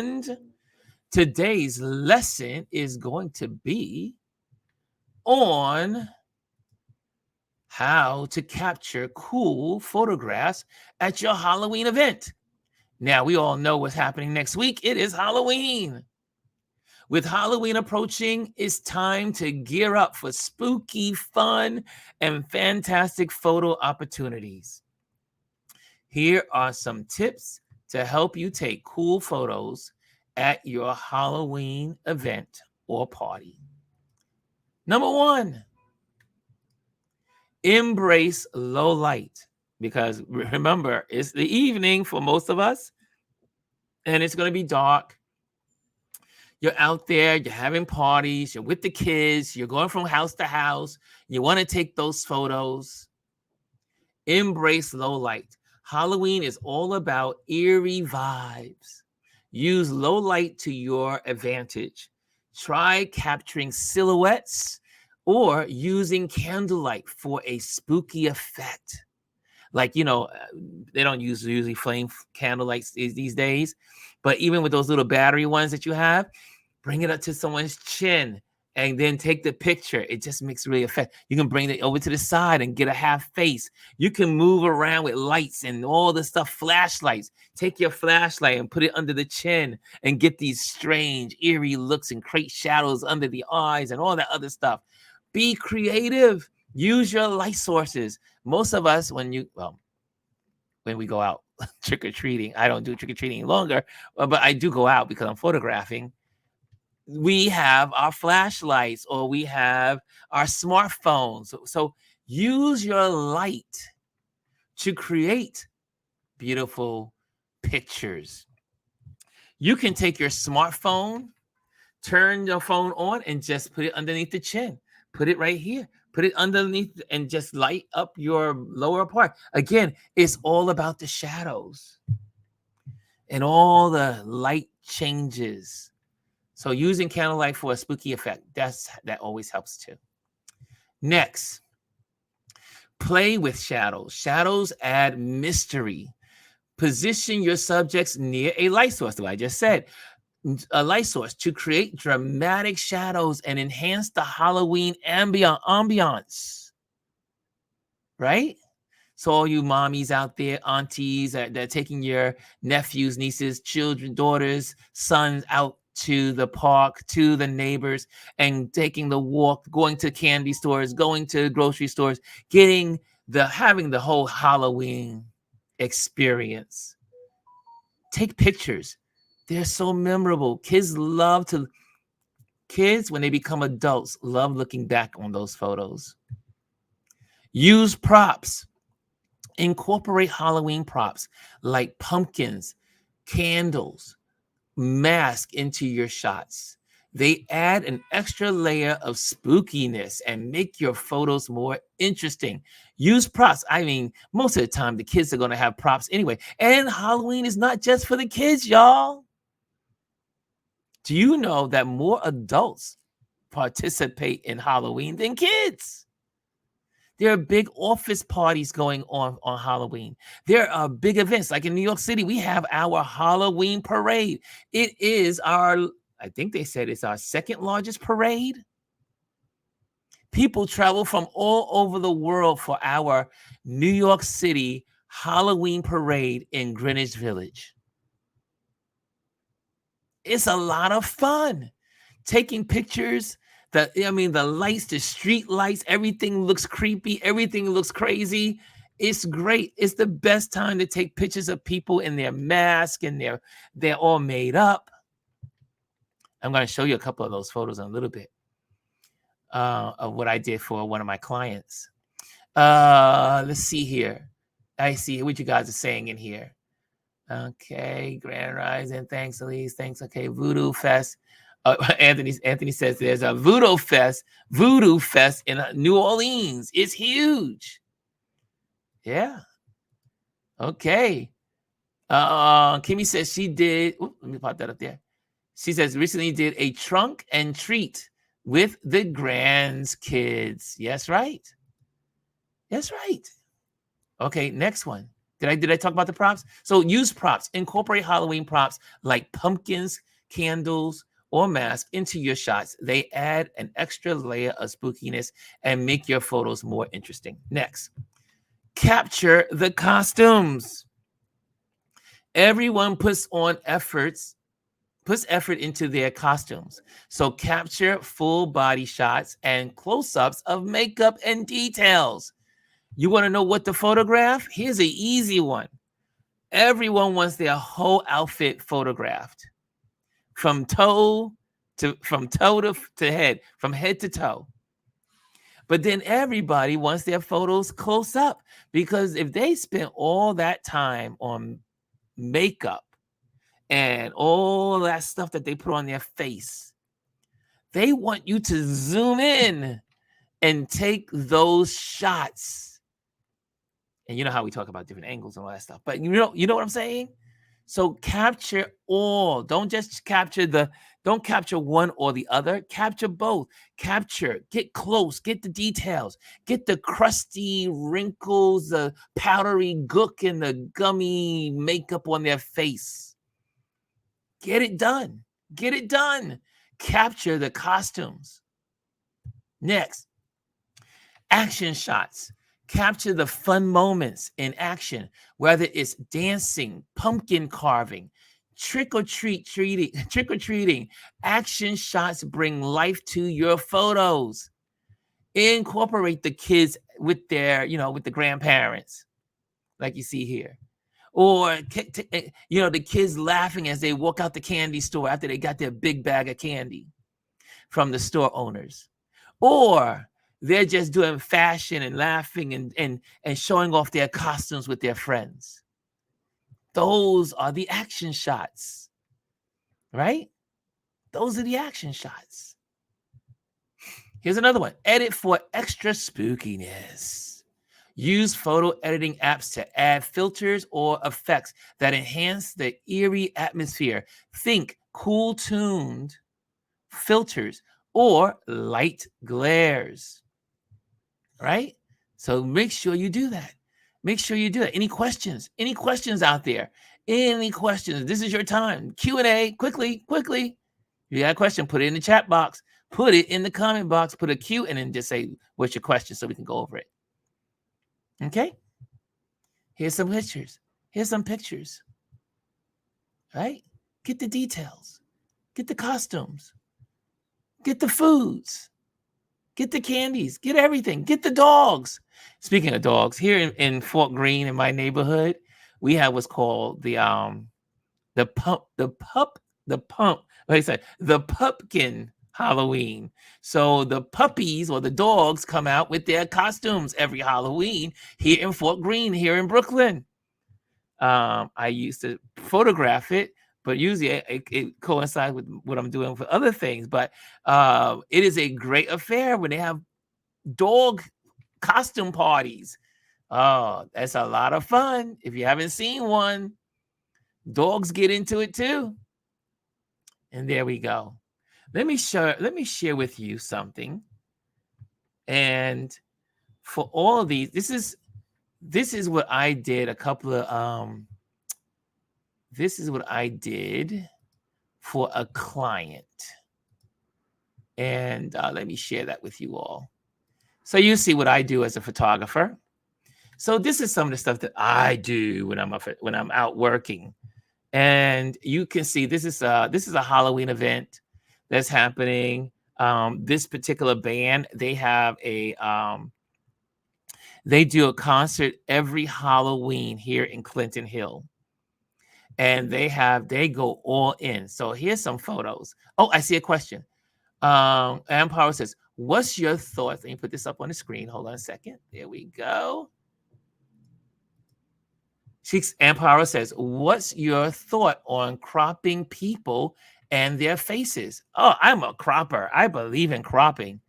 And today's lesson is going to be on how to capture cool photographs at your Halloween event. Now, we all know what's happening next week. It is Halloween. With Halloween approaching, it's time to gear up for spooky, fun, and fantastic photo opportunities. Here are some tips to help you take cool photos at your Halloween event or party. Number one, embrace low light, because remember, it's the evening for most of us and it's going to be dark. You're out there, you're having parties, you're with the kids, you're going from house to house, you want to take those photos. Embrace low light. Halloween is all about eerie vibes. Use low light to your advantage. Try capturing silhouettes or using candlelight for a spooky effect. Like, they don't usually flame candlelights these days, but even with those little battery ones that you have, bring it up to someone's chin and then take the picture. It just makes really effect. You can bring it over to the side and get a half face. You can move around with lights and all the stuff, flashlights. Take your flashlight and put it under the chin and get these strange, eerie looks and create shadows under the eyes and all that other stuff. Be creative. Use your light sources. Most of us, when we go out trick-or-treating, I don't do trick-or-treating longer, but I do go out because I'm photographing. We have our flashlights or we have our smartphones. So use your light to create beautiful pictures. You can take your smartphone, turn your phone on, and just put it underneath the chin. Put it right here. Put it underneath and just light up your lower part. Again, it's all about the shadows and all the light changes. So using candlelight for a spooky effect, that always helps too. Next, play with shadows. Shadows add mystery. Position your subjects near a light source, like I just said. A light source to create dramatic shadows and enhance the Halloween ambiance. Right? So all you mommies out there, aunties that are taking your nephews, nieces, children, daughters, sons out to the park, to the neighbors, and taking the walk, going to candy stores, going to grocery stores, having the whole Halloween experience. Take pictures. They're so memorable. Kids, when they become adults, love looking back on those photos. Use props. Incorporate Halloween props like pumpkins, candles, masks into your shots. They add an extra layer of spookiness and make your photos more interesting. Use props. I mean, most of the time, the kids are going to have props anyway. And Halloween is not just for the kids, y'all. Do you know that more adults participate in Halloween than kids? There are big office parties going on Halloween. There are big events. Like in New York City, we have our Halloween parade. It is I think they said it's our second largest parade. People travel from all over the world for our New York City Halloween parade in Greenwich Village. It's a lot of fun. Taking pictures, the lights, the street lights, everything looks creepy, everything looks crazy. It's great. It's the best time to take pictures of people in their mask and they're all made up. I'm going to show you a couple of those photos in a little bit of what I did for one of my clients. Let's see here. I see what you guys are saying in here. Okay, Grand Rising. Thanks, Elise. Thanks. Okay, Voodoo Fest. Anthony says there's a Voodoo Fest in New Orleans. It's huge. Yeah. Okay. Kimmy says she did. Let me pop that up there. She says recently did a trunk and treat with the grandkids. Yes, right. That's right. Okay, next one. Did I talk about the props? So use props. Incorporate Halloween props like pumpkins, candles, or masks into your shots. They add an extra layer of spookiness and make your photos more interesting. Next, capture the costumes. Everyone puts effort into their costumes. So capture full body shots and close-ups of makeup and details. You want to know what to photograph? Here's an easy one. Everyone wants their whole outfit photographed from toe to head, from head to toe. But then everybody wants their photos close up, because if they spend all that time on makeup and all that stuff that they put on their face, they want you to zoom in and take those shots. And you know how we talk about different angles and all that stuff, but you know what I'm saying? So capture all. Don't capture one or the other. Capture both. Get close, get the details, get the crusty wrinkles, the powdery gook, and the gummy makeup on their face. Get it done. Get it done. Capture the costumes. Next, action shots. Capture the fun moments in action, whether it's dancing, pumpkin carving, trick-or-treating. Action shots bring life to your photos. Incorporate the kids with with the grandparents, like you see here. Or, the kids laughing as they walk out the candy store after they got their big bag of candy from the store owners. Or they're just doing fashion and laughing and showing off their costumes with their friends. Those are the action shots, right? Those are the action shots. Here's another one. Edit for extra spookiness. Use photo editing apps to add filters or effects that enhance the eerie atmosphere. Think cool-tuned filters or light glares, right? So make sure you do that. Make sure you do that. Any questions? Any questions out there? Any questions? This is your time. Q&A, quickly. If you got a question, put it in the chat box. Put it in the comment box. Put a Q and then just say, what's your question, so we can go over it. Okay? Here's some pictures. Right? Get the details. Get the costumes. Get the foods. Get the candies. Get everything. Get the dogs. Speaking of dogs, here in Fort Greene, in my neighborhood, we have what's called the pumpkin Halloween. So the puppies or the dogs come out with their costumes every Halloween here in Fort Greene, here in Brooklyn. I used to photograph it, but usually it coincides with what I'm doing for other things. But it is a great affair when they have dog costume parties. Oh, that's a lot of fun. If you haven't seen one, dogs get into it too. And there we go. Let me share with you something. And for all of these, this is what I did this is what I did for a client. And let me share that with you all. So you see what I do as a photographer. So this is some of the stuff that I do when I'm out working. And you can see this is a Halloween event that's happening. This particular band, they have they do a concert every Halloween here in Clinton Hill. And they go all in. So here's some photos. Oh, I see a question. Power says, what's your thoughts? Let me put this up on the screen. Hold on a second. There we go. Power says, what's your thought on cropping people and their faces? Oh, I'm a cropper. I believe in cropping.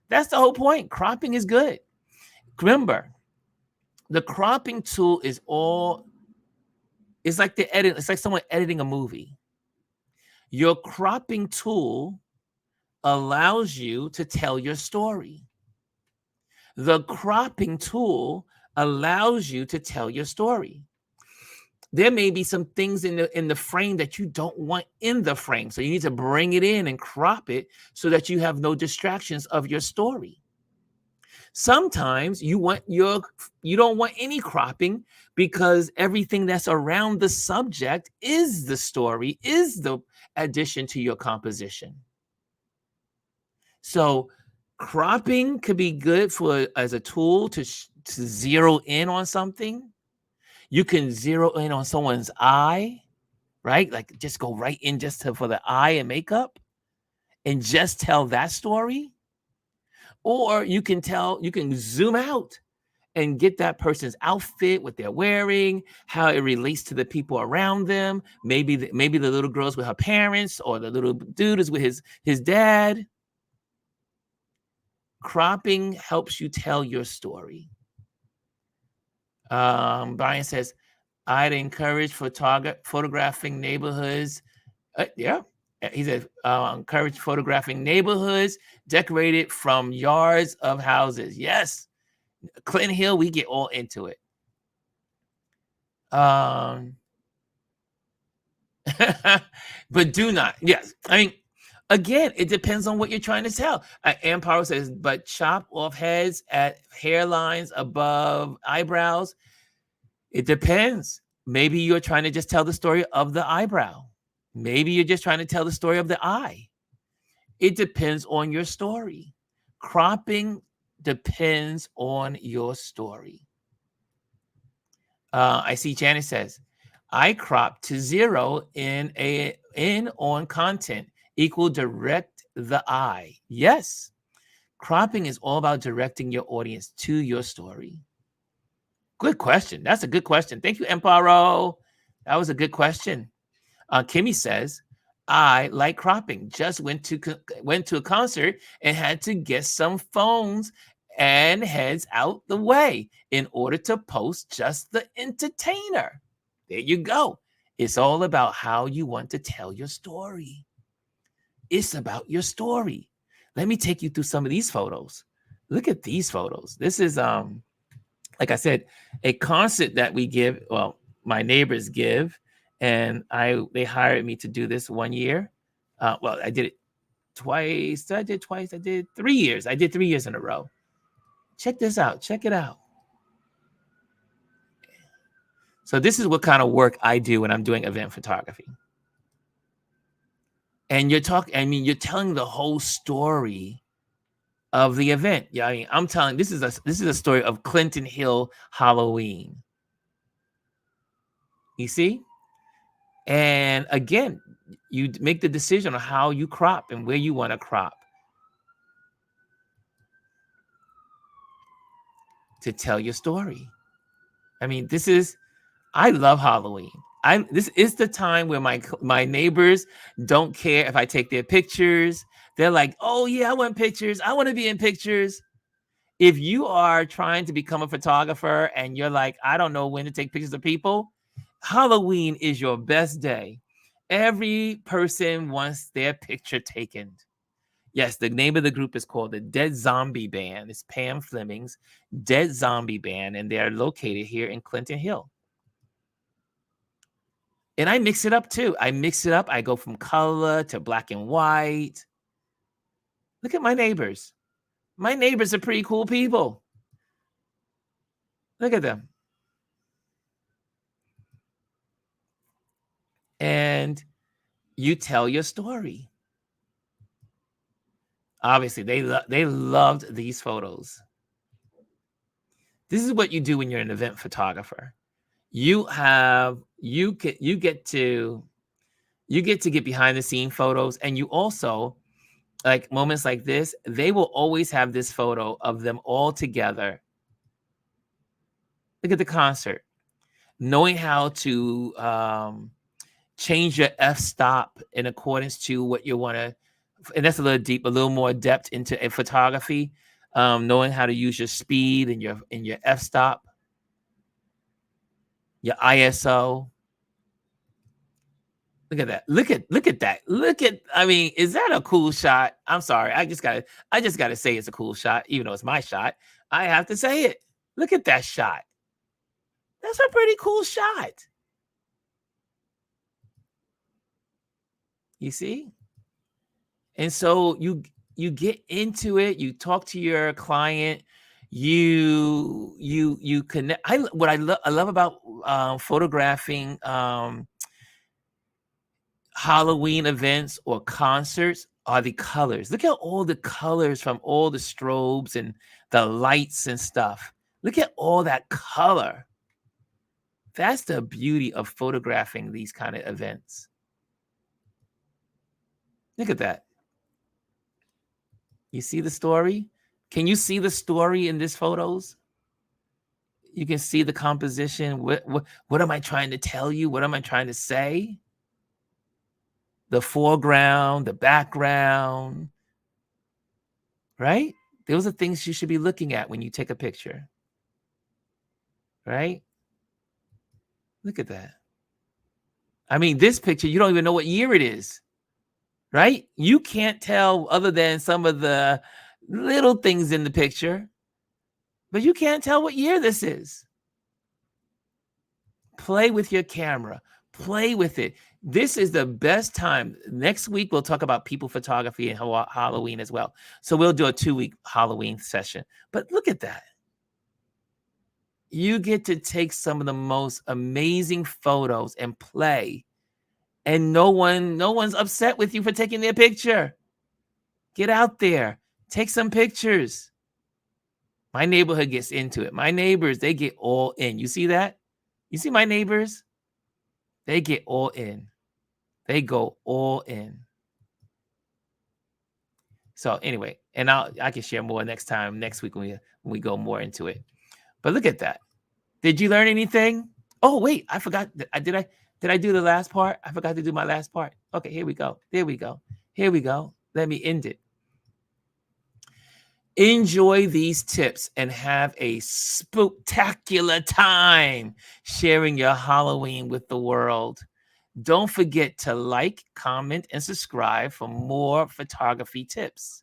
That's the whole point. Cropping is good. Remember, the cropping tool is it's like it's like someone editing a movie. Your cropping tool allows you to tell your story. The cropping tool allows you to tell your story. there may be some things in the frame that you don't want in the frame. So you need to bring it in and crop it so that you have no distractions of your story. Sometimes you don't want any cropping because everything that's around the subject is the story, is the addition to your composition. So cropping could be good for as a tool to zero in on something. You can zero in on someone's eye, right? Like just go right in just for the eye and makeup and just tell that story. Or you can zoom out and get that person's outfit, what they're wearing, how it relates to the people around them. Maybe the little girl's with her parents, or the little dude is with his dad. Cropping helps you tell your story. Brian says, I'd encourage photographing neighborhoods. Yeah. He said, encourage photographing neighborhoods decorated from yards of houses. Yes. Clinton Hill, we get all into it. But do not. Yes. I mean, again, it depends on what you're trying to tell. Ann Powell says, but chop off heads at hairlines above eyebrows. It depends. Maybe you're trying to just tell the story of the eyebrow. Maybe you're just trying to tell the story of the eye. It depends on your story. Cropping depends on your story. I see Janet says, I crop to 0 in on content equal direct the eye. Yes. Cropping is all about directing your audience to your story. Good question. That's a good question. Thank you, Emparo. That was a good question. Kimmy says, I like cropping. Just went to a concert and had to get some phones and heads out the way in order to post just the entertainer. There you go. It's all about how you want to tell your story. It's about your story. Let me take you through some of these photos. Look at these photos. This is like I said, a concert that we give, well, my neighbors give, and they hired me to do this 1 year. Well, I did it twice. I did 3 years. I did 3 years in a row. Check this out. Check it out. So this is what kind of work I do when I'm doing event photography. And you're telling the whole story of the event. Yeah, I mean, I'm telling this is a story of Clinton Hill Halloween. You see? And again, you make the decision on how you crop and where you want to crop to tell your story. I mean, I love Halloween. This is the time where my neighbors don't care if I take their pictures. They're like, oh yeah, I want pictures. I want to be in pictures. If you are trying to become a photographer and you're like, I don't know when to take pictures of people, Halloween is your best day. Every person wants their picture taken. Yes, the name of the group is called the Dead Zombie Band. It's Pam Fleming's Dead Zombie Band, and they're located here in Clinton Hill. And I mix it up too. I go from color to black and white. Look at my neighbors. My neighbors are pretty cool people. Look at them. And you tell your story. Obviously, they loved these photos. This is what you do when you're an event photographer. You get to get behind the scene photos, and you also, like moments like this, they will always have this photo of them all together. Look at the concert. Knowing how to change your f-stop in accordance to what you want to, and that's a little more depth into a photography. Knowing how to use your speed and your f-stop, your ISO. Look at that. Look at that. I mean, is that a cool shot? I'm sorry. I just gotta say it's a cool shot, even though it's my shot. I have to say it. Look at that shot. That's a pretty cool shot. You see? And so you get into it, you talk to your client, you connect. I love about photographing Halloween events or concerts are the colors. Look at all the colors from all the strobes and the lights and stuff. Look at all that color. That's the beauty of photographing these kind of events. Look at that. You see the story? Can you see the story in these photos? You can see the composition. What am I trying to tell you? What am I trying to say? The foreground, the background, right? Those are things you should be looking at when you take a picture, right? Look at that. I mean, this picture, you don't even know what year it is, right? You can't tell other than some of the little things in the picture, but you can't tell what year this is. Play with your camera. Play with it. This is the best time. Next week, we'll talk about people photography and Halloween as well. So we'll do a 2-week Halloween session. But look at that. You get to take some of the most amazing photos and play. And no one's upset with you for taking their picture. Get out there. Take some pictures. My neighborhood gets into it. My neighbors, they get all in. You see that? You see my neighbors? They get all in. They go all in. So anyway, and I can share more next week when we go more into it. But look at that. Did you learn anything? Oh wait, I forgot. Did I do the last part? I forgot to do my last part. Okay, here we go. There we go. Here we go. Let me end it. Enjoy these tips and have a spectacular time sharing your Halloween with the world. Don't forget to like, comment, and subscribe for more photography tips,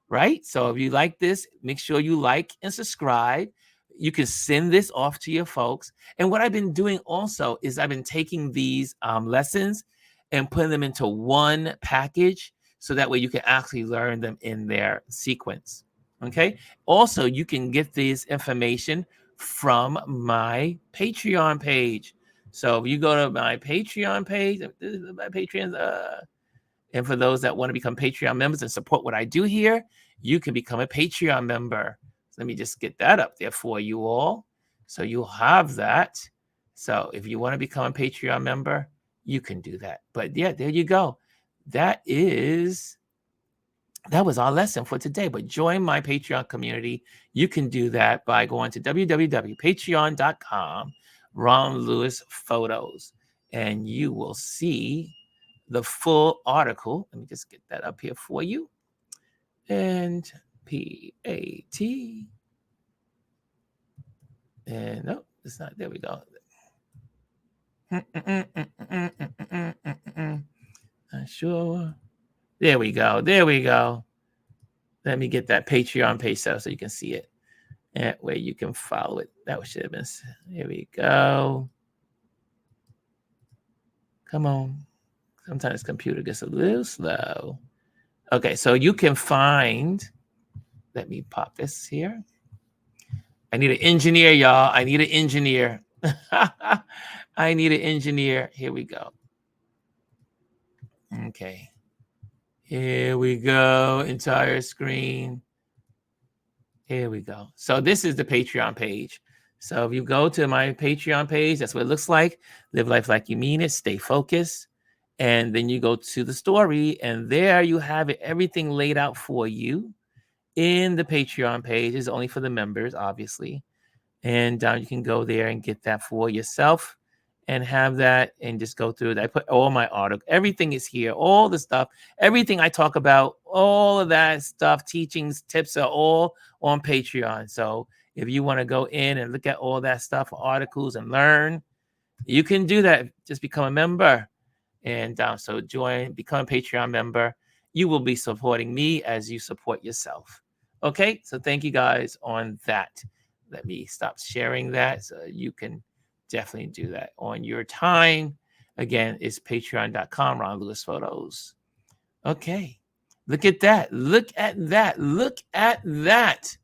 right? So if you like this, make sure you like and subscribe. You can send this off to your folks. And what I've been doing also is I've been taking these lessons and putting them into one package so that way you can actually learn them in their sequence. Okay. Also, you can get this information from my Patreon page. So if you go to my Patreon page, this is my Patreon, and for those that want to become Patreon members and support what I do here, you can become a Patreon member. So let me just get that up there for you all. So you'll have that. So if you want to become a Patreon member, you can do that. But yeah, there you go. That was our lesson for today. But join my Patreon community. You can do that by going to www.patreon.com, ronlouisphotos, and you will see the full article. Let me just get that up here for you. And P-A-T. And no, it's not. There we go. Sure. There we go. There we go. Let me get that Patreon page so you can see it. And where you can follow it. That should have been. Here we go. Come on. Sometimes computer gets a little slow. Okay, so you can find. Let me pop this here. I need an engineer, y'all. I need an engineer. I need an engineer. Here we go. Okay. Here we go. Entire screen. Here we go. So this is the Patreon page. So if you go to my Patreon page, that's what it looks like. Live life like you mean it. Stay focused. And then you go to the story, and there you have it. Everything laid out for you in the Patreon page. Is only for the members, obviously. And you can go there and get that for yourself and have that and just go through it. I put all my article, everything is here, all the stuff, everything I talk about, all of that stuff, teachings, tips are all on Patreon. So if you want to go in and look at all that stuff, articles, and learn, you can do that. Just become a member. And so become a Patreon member. You will be supporting me as you support yourself. Okay, so thank you guys on that. Let me stop sharing that so you can definitely do that on your time. Again, it's patreon.com, ronlouisphotos. Okay. Look at that. Look at that. Look at that.